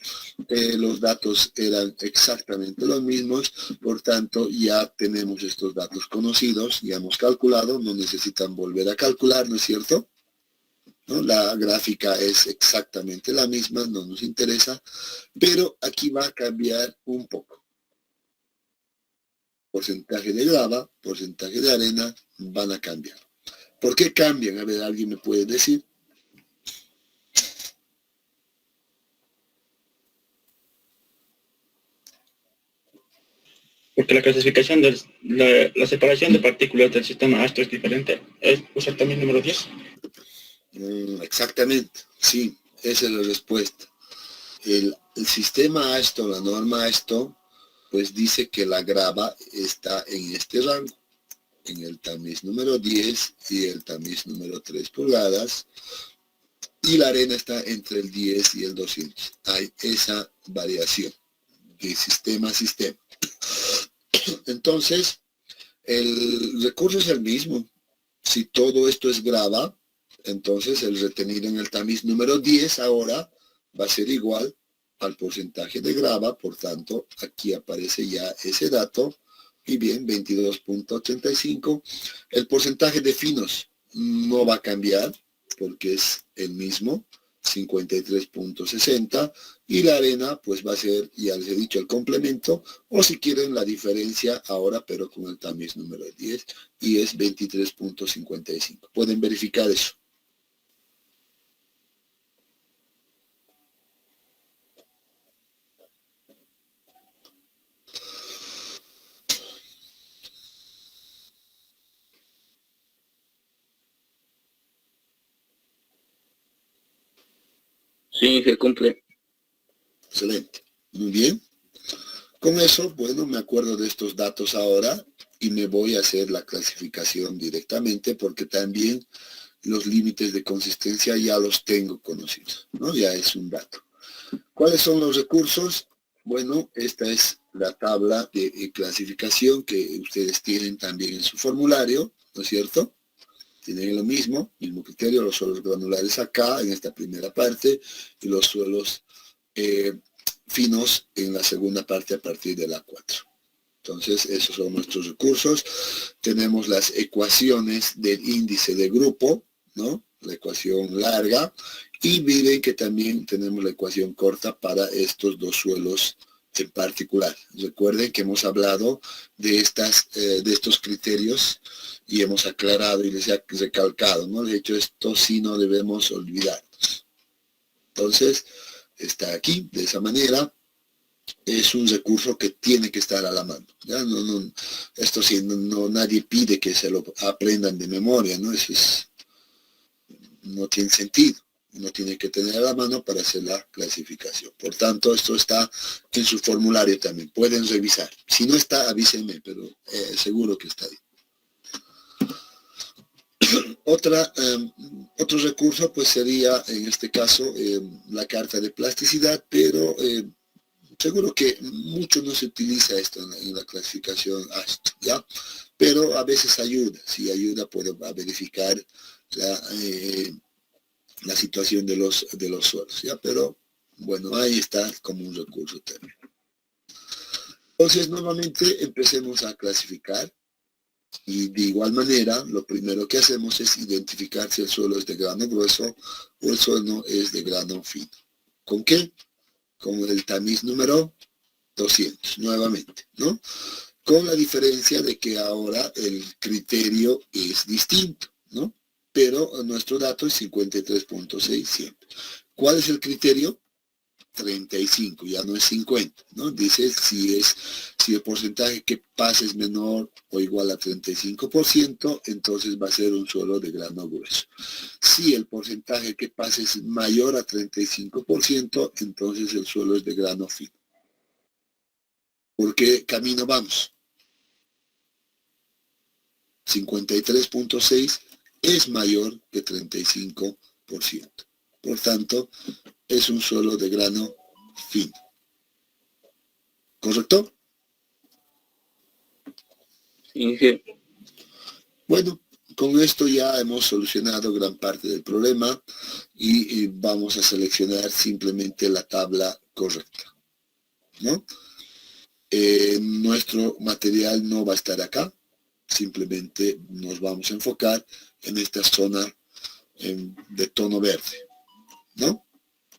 los datos eran exactamente los mismos, por tanto ya tenemos estos datos conocidos, ya hemos calculado, no necesitan volver a calcular, ¿no es cierto? ¿No? La gráfica es exactamente la misma, no nos interesa, pero aquí va a cambiar un poco. Porcentaje de grava, porcentaje de arena van a cambiar. ¿Por qué cambian? A ver, ¿alguien me puede decir? Porque la clasificación de la separación de partículas del sistema Astro es diferente. ¿Es usar también número 10? Exactamente, sí, esa es la respuesta. El sistema Astro, la norma Astro, pues dice que la grava está en este rango, en el tamiz número 10 y el tamiz número 3 pulgadas, y la arena está entre el 10 y el 200. Hay esa variación de sistema a sistema. Entonces, el recurso es el mismo. Si todo esto es grava, entonces el retenido en el tamiz número 10 ahora va a ser igual al porcentaje de grava, por tanto, aquí aparece ya ese dato, y bien, 22.85. El porcentaje de finos no va a cambiar, porque es el mismo, 53.60, y la arena pues va a ser, ya les he dicho, el complemento, o si quieren la diferencia ahora, pero con el tamiz número 10, y es 23.55. Pueden verificar eso. Sí, se cumple. Excelente. Muy bien. Con eso, bueno, me acuerdo de estos datos ahora y me voy a hacer la clasificación directamente porque también los límites de consistencia ya los tengo conocidos, ¿no? Ya es un dato. ¿Cuáles son los recursos? Bueno, esta es la tabla de clasificación que ustedes tienen también en su formulario, ¿no es cierto? Tienen lo mismo criterio, los suelos granulares acá, en esta primera parte, y los suelos finos en la segunda parte a partir de la 4. Entonces, esos son nuestros recursos. Tenemos las ecuaciones del índice de grupo, ¿no? La ecuación larga. Y miren que también tenemos la ecuación corta para estos dos suelos en particular. Recuerden que hemos hablado de estos criterios y hemos aclarado y les he recalcado, ¿no? De hecho, esto sí no debemos olvidar. Entonces, está aquí, de esa manera. Es un recurso que tiene que estar a la mano. ¿Ya? Esto sí, nadie pide que se lo aprendan de memoria, ¿no? Eso es no tiene sentido. Uno tiene que tener a la mano para hacer la clasificación. Por tanto, esto está en su formulario también. Pueden revisar. Si no está, avísenme, pero seguro que está ahí. Otro recurso pues sería, en este caso, la carta de plasticidad, pero seguro que mucho no se utiliza esto en la clasificación AST, ¿ya? Pero a veces ayuda. Si ayuda, puedo verificar la situación de los suelos, ¿ya? Pero, bueno, ahí está como un recurso también. Entonces, nuevamente, empecemos a clasificar. Y de igual manera, lo primero que hacemos es identificar si el suelo es de grano grueso o el suelo es de grano fino. ¿Con qué? Con el tamiz número 200, nuevamente, ¿no? Con la diferencia de que ahora el criterio es distinto, ¿no? Pero nuestro dato es 53.6 siempre. ¿Cuál es el criterio? 35, ya no es 50, ¿no? Dice si el porcentaje que pasa es menor o igual a 35%, entonces va a ser un suelo de grano grueso. Si el porcentaje que pasa es mayor a 35%, entonces el suelo es de grano fino. ¿Por qué camino vamos? 53.6 es mayor que 35%. Por tanto, es un suelo de grano fino. ¿Correcto? Inge. Bueno, con esto ya hemos solucionado gran parte del problema y vamos a seleccionar simplemente la tabla correcta, ¿no? Nuestro material no va a estar acá, simplemente nos vamos a enfocar en esta zona de tono verde, ¿no?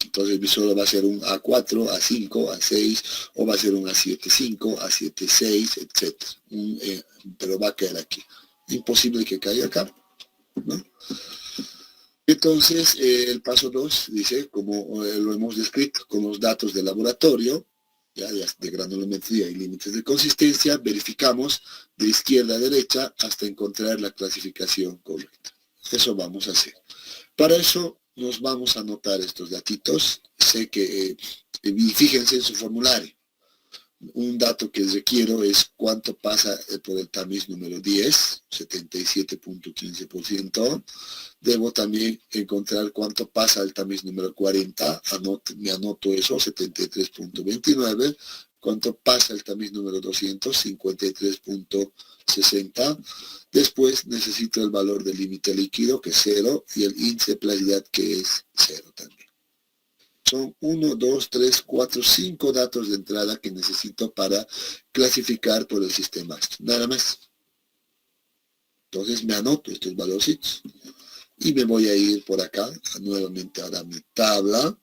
Entonces mi suelo va a ser un A4, A5, A6, o va a ser un A7.5, A7.6, etc. Pero va a caer aquí. Imposible que caiga acá, ¿no? Entonces, el paso 2 dice, como lo hemos descrito, con los datos del laboratorio, ya de granulometría y límites de consistencia, verificamos de izquierda a derecha hasta encontrar la clasificación correcta. Eso vamos a hacer. Para eso nos vamos a anotar estos datitos. Sé que, fíjense en su formulario. Un dato que requiero es cuánto pasa por el tamiz número 10, 77.15%. Debo también encontrar cuánto pasa el tamiz número 40. Me anoto eso, 73.29. Cuánto pasa el tamiz número 200, 53.60. Después necesito el valor del límite líquido, que es 0, y el índice de plasticidad, que es 0 también. Son 1, 2, 3, 4, 5 datos de entrada que necesito para clasificar por el sistema AST. Nada más. Entonces me anoto estos valorcitos. Y me voy a ir por acá, nuevamente a mi tabla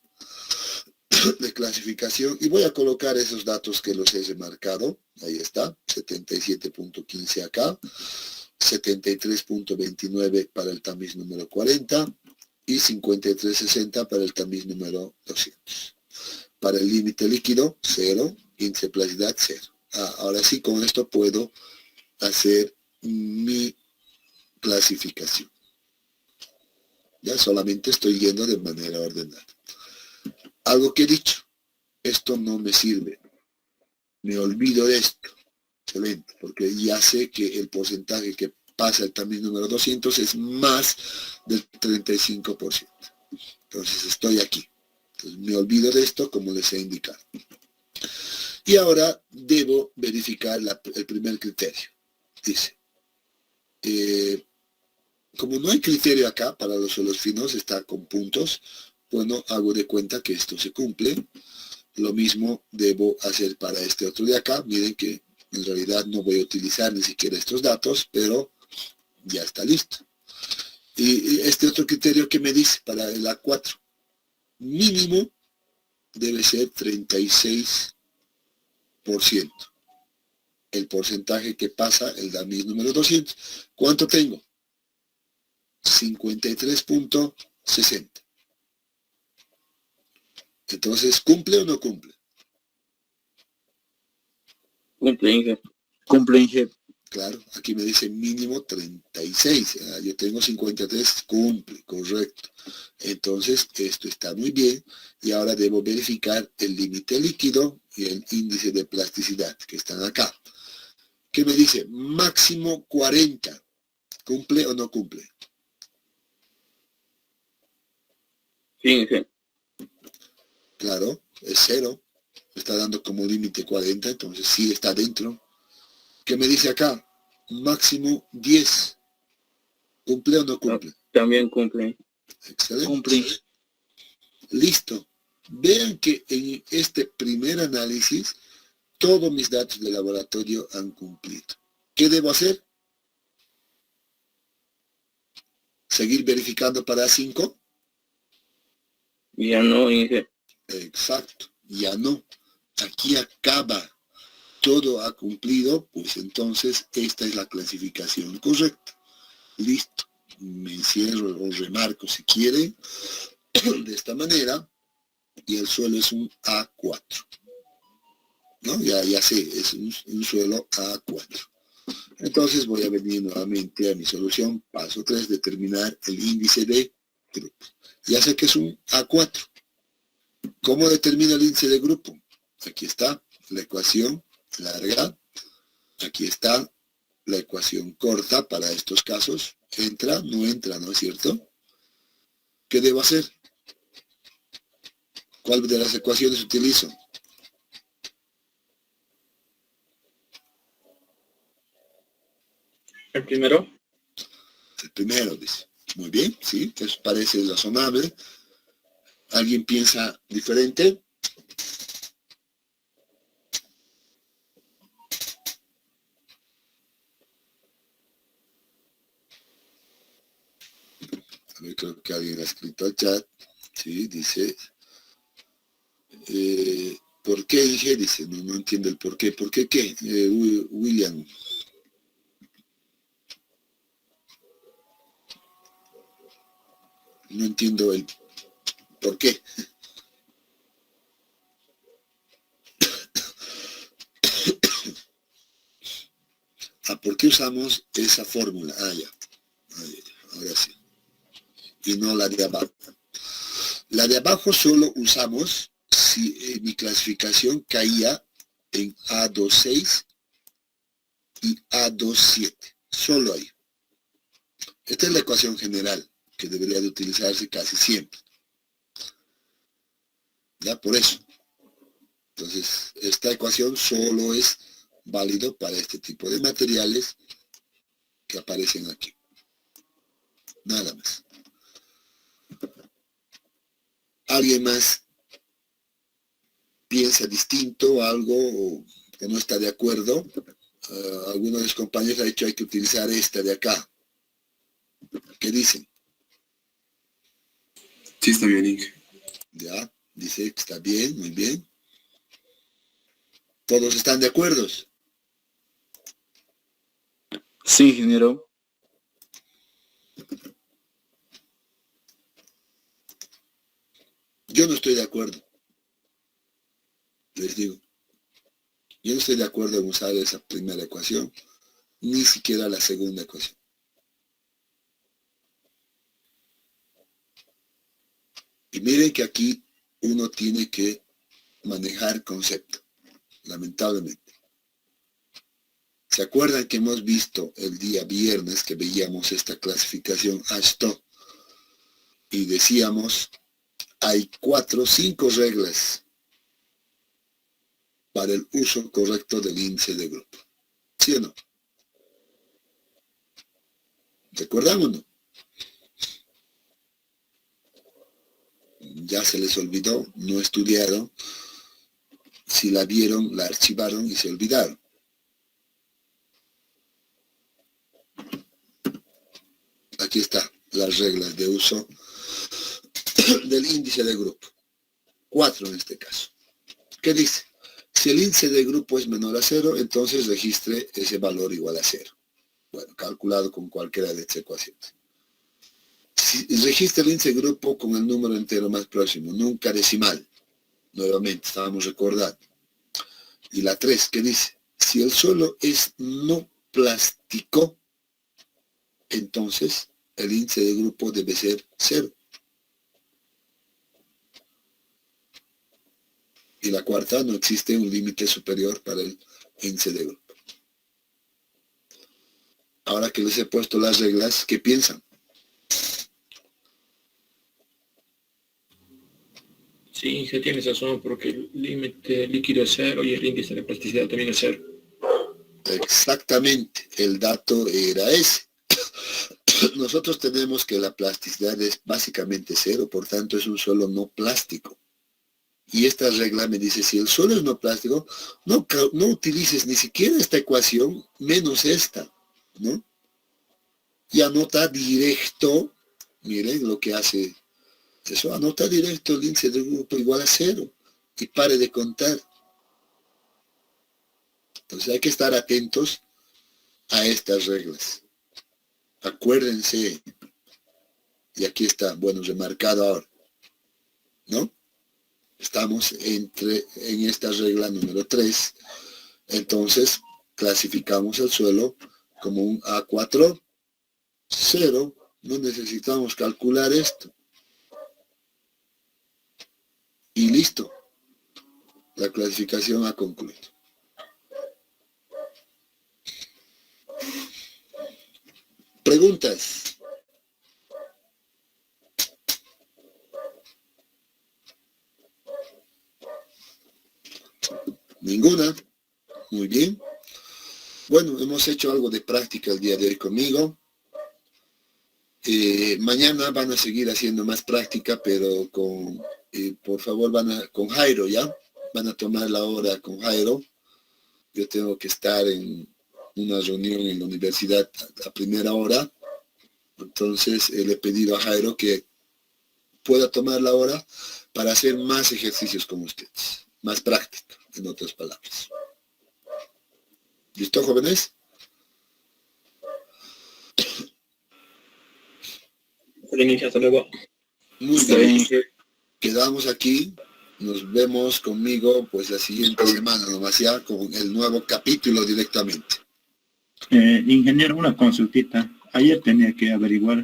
de clasificación. Y voy a colocar esos datos que los he remarcado. Ahí está, 77.15 acá. 73.29 para el tamiz número 40 y 53.60 para el tamiz número 200. Para el límite líquido, 0, índice de plasticidad, 0. Ahora sí, con esto puedo hacer mi clasificación. Ya solamente estoy yendo de manera ordenada. Algo que he dicho, esto no me sirve. Me olvido de esto. Excelente, porque ya sé que el porcentaje que pasa el tamiz número 200 es más del 35%. Entonces estoy aquí. Entonces me olvido de esto como les he indicado. Y ahora debo verificar el primer criterio. Dice, como no hay criterio acá para los suelos finos, está con puntos, bueno, hago de cuenta que esto se cumple. Lo mismo debo hacer para este otro de acá. Miren que en realidad no voy a utilizar ni siquiera estos datos, pero ya está listo. Y este otro criterio que me dice para el A4, mínimo debe ser 36%. El porcentaje que pasa el tamiz número 200. ¿Cuánto tengo? 53.60. Entonces, ¿cumple o no cumple? Cumple, Inge. Cumple, Inge. Claro, aquí me dice mínimo 36. Yo tengo 53, cumple, correcto. Entonces, esto está muy bien. Y ahora debo verificar el límite líquido y el índice de plasticidad, que están acá. ¿Qué me dice? Máximo 40. ¿Cumple o no cumple? Fíjense, Claro, es 0. Me está dando como límite 40, entonces sí está dentro. ¿Qué me dice acá? Máximo 10. ¿Cumple o no cumple? también cumple. Excelente. Cumplí. Listo. Vean que en este primer análisis todos mis datos de laboratorio han cumplido. ¿Qué debo hacer? ¿Seguir verificando para 5? Ya no, Inge. Exacto. Ya no. Aquí acaba. Todo ha cumplido, pues entonces esta es la clasificación correcta. Listo. Me encierro o remarco si quieren de esta manera y el suelo es un A4. ¿No? Ya sé, es un suelo A4. Entonces voy a venir nuevamente a mi solución. Paso 3, determinar el índice de grupo. Ya sé que es un A4. ¿Cómo determino el índice de grupo? Aquí está la ecuación larga. Aquí está la ecuación corta para estos casos. ¿Entra? No entra, ¿no es cierto? ¿Qué debo hacer? ¿Cuál de las ecuaciones utilizo? El primero. El primero, dice. Muy bien, sí, eso parece razonable. ¿Alguien piensa diferente? A ver, creo que alguien ha escrito al chat. Sí, dice. ¿Por qué dije? Dice, no entiendo el por qué. ¿Por qué qué? William. No entiendo el por qué. ¿Por qué usamos esa fórmula? Ya. Ahora sí. Y no la de abajo. La de abajo solo usamos si mi clasificación caía en A26 y A27. Solo ahí. Esta es la ecuación general que debería de utilizarse casi siempre. ¿Ya? Por eso. Entonces, esta ecuación solo es válido para este tipo de materiales que aparecen aquí. Nada más. ¿Alguien más piensa distinto, algo que no está de acuerdo? Alguno de los compañeros ha dicho hay que utilizar esta de acá. ¿Qué dicen? Sí, está bien, Inge. Ya, dice que está bien, muy bien. ¿Todos están de acuerdo? Sí, ingeniero. Yo no estoy de acuerdo. Les digo. Yo no estoy de acuerdo en usar esa primera ecuación, ni siquiera la segunda ecuación. Y miren que aquí uno tiene que manejar concepto, lamentablemente. ¿Se acuerdan que hemos visto el día viernes que veíamos esta clasificación ASTO? Y decíamos, hay 4 o 5 reglas para el uso correcto del índice de grupo. ¿Sí o no? ¿Recuerdan o no? Ya se les olvidó, no estudiaron. Si la vieron, la archivaron y se olvidaron. Aquí está las reglas de uso del índice de grupo. 4 en este caso. ¿Qué dice? Si el índice de grupo es menor a 0, entonces registre ese valor igual a 0. Bueno, calculado con cualquiera de estas ecuaciones. Si registra el índice de grupo con el número entero más próximo, nunca decimal. Nuevamente, estábamos recordando. Y la 3, ¿qué dice? Si el suelo es no plástico, entonces el índice de grupo debe ser 0. Y la cuarta, no existe un límite superior para el índice de grupo. Ahora que les he puesto las reglas, ¿qué piensan? Sí, se tiene razón, porque el límite líquido es 0 y el índice de plasticidad también es 0. Exactamente, el dato era ese. Nosotros tenemos que la plasticidad es básicamente 0, por tanto es un suelo no plástico. Y esta regla me dice, si el suelo es no plástico, no utilices ni siquiera esta ecuación menos esta, ¿no? Y anota directo, miren lo que hace eso, anota directo el índice del grupo igual a 0 y pare de contar. Entonces hay que estar atentos a estas reglas. Acuérdense, y aquí está, bueno, remarcado ahora, ¿no? Estamos en esta regla número 3, entonces clasificamos el suelo como un A4, 0, no necesitamos calcular esto. Y listo, la clasificación ha concluido. ¿Preguntas? ¿Ninguna? Muy bien. Bueno, hemos hecho algo de práctica el día de hoy conmigo. Mañana van a seguir haciendo más práctica, pero por favor con Jairo, ¿ya? Van a tomar la hora con Jairo. Yo tengo que estar en una reunión en la universidad a primera hora. Entonces le he pedido a Jairo que pueda tomar la hora para hacer más ejercicios con ustedes. Más práctica, en otras palabras. ¿Listo, jóvenes? Hasta luego. Muy Está bien. bien. Quedamos aquí. Nos vemos conmigo pues la siguiente semana, nomás ya, con el nuevo capítulo directamente. Ingeniero, una consultita. Ayer tenía que averiguar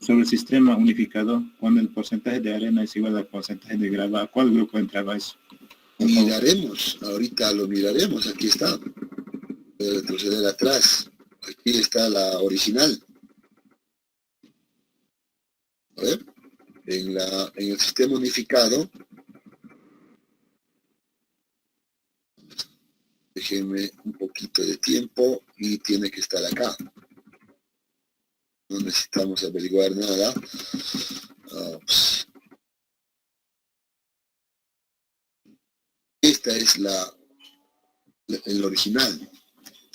sobre el sistema unificado cuando el porcentaje de arena es igual al porcentaje de grava. ¿A cuál grupo entraba eso? Miraremos, ahorita lo miraremos, aquí está. Voy a retroceder atrás. Aquí está la original. A ver, en el sistema unificado, déjenme un poquito de tiempo y tiene que estar acá. No necesitamos averiguar nada. Esta es el original.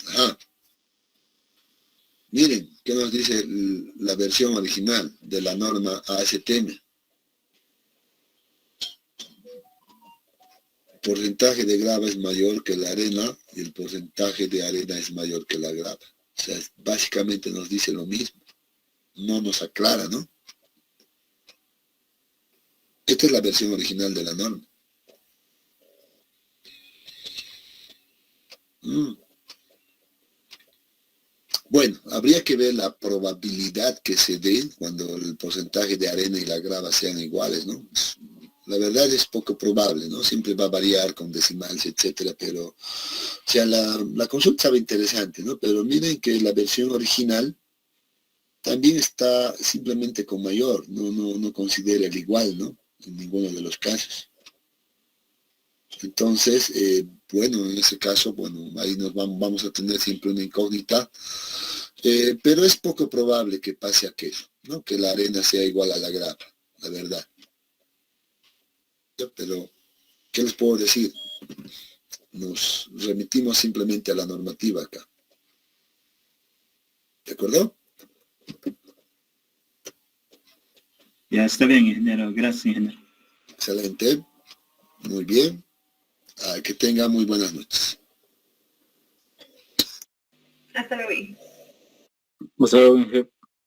Ajá. Miren, ¿qué nos dice la versión original de la norma ASTM? El porcentaje de grava es mayor que la arena y el porcentaje de arena es mayor que la grava. O sea, básicamente nos dice lo mismo. No nos aclara, ¿no? Esta es la versión original de la norma. Bueno, habría que ver la probabilidad que se dé cuando el porcentaje de arena y la grava sean iguales, ¿no? La verdad es poco probable, ¿no? Siempre va a variar con decimales, etcétera, pero, o sea, la consulta estaba interesante, ¿no? Pero miren que la versión original también está simplemente con mayor, no considera el igual, ¿no? En ninguno de los casos. Entonces, bueno, en ese caso, bueno, ahí vamos a tener siempre una incógnita, pero es poco probable que pase aquello, ¿no? Que la arena sea igual a la grava, la verdad. Pero, ¿qué les puedo decir? Nos remitimos simplemente a la normativa acá. ¿De acuerdo? Ya está bien, ingeniero. Gracias, ingeniero. Excelente. Muy bien. Que tengan muy buenas noches. Hasta luego. O sea,